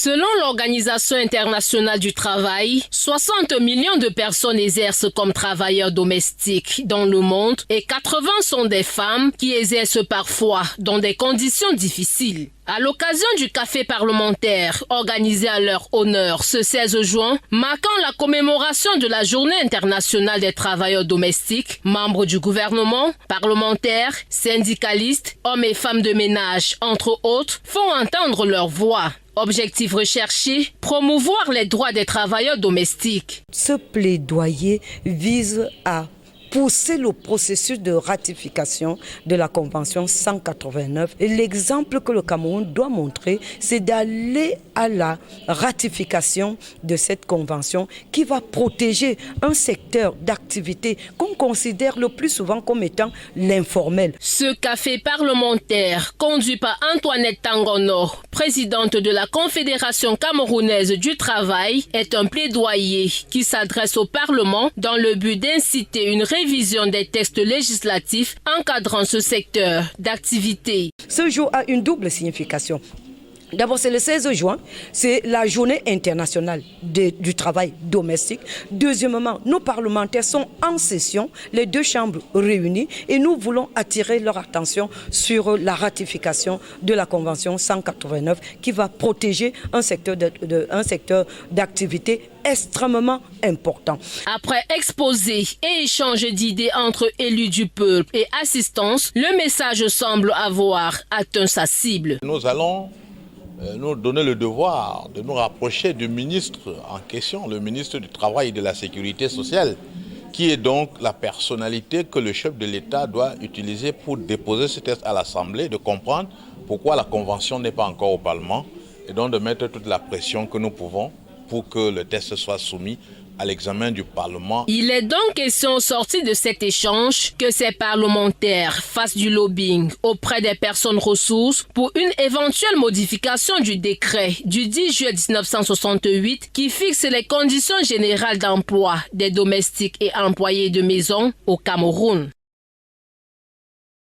Selon l'Organisation internationale du travail, 60 millions de personnes exercent comme travailleurs domestiques dans le monde et 80 sont des femmes qui exercent parfois dans des conditions difficiles. À l'occasion du café parlementaire organisé à leur honneur ce 16 juin, marquant la commémoration de la Journée internationale des travailleurs domestiques, membres du gouvernement, parlementaires, syndicalistes, hommes et femmes de ménage, entre autres, font entendre leur voix. Objectif recherché, promouvoir les droits des travailleurs domestiques. Ce plaidoyer vise à pousser le processus de ratification de la Convention 189. Et l'exemple que le Cameroun doit montrer, c'est d'aller à la ratification de cette convention qui va protéger un secteur d'activité qu'on considère le plus souvent comme étant l'informel. Ce café parlementaire, conduit par Antoinette Tangono, présidente de la Confédération camerounaise du travail, est un plaidoyer qui s'adresse au Parlement dans le but d'inciter une révision des textes législatifs encadrant ce secteur d'activité. Ce jour a une double signification. D'abord, c'est le 16 juin, c'est la journée internationale du travail domestique. Deuxièmement, nos parlementaires sont en session, les deux chambres réunies, et nous voulons attirer leur attention sur la ratification de la Convention 189 qui va protéger un secteur d'activité extrêmement important. Après exposé et échange d'idées entre élus du peuple et assistance, le message semble avoir atteint sa cible. Nous allons nous donner le devoir de nous rapprocher du ministre en question, le ministre du Travail et de la Sécurité sociale, qui est donc la personnalité que le chef de l'État doit utiliser pour déposer ce texte à l'Assemblée, de comprendre pourquoi la Convention n'est pas encore au Parlement, et donc de mettre toute la pression que nous pouvons pour que le texte soit soumis à l'examen du Parlement. Il est donc question, sorti de cet échange, que ces parlementaires fassent du lobbying auprès des personnes ressources pour une éventuelle modification du décret du 10 juillet 1968 qui fixe les conditions générales d'emploi des domestiques et employés de maison au Cameroun.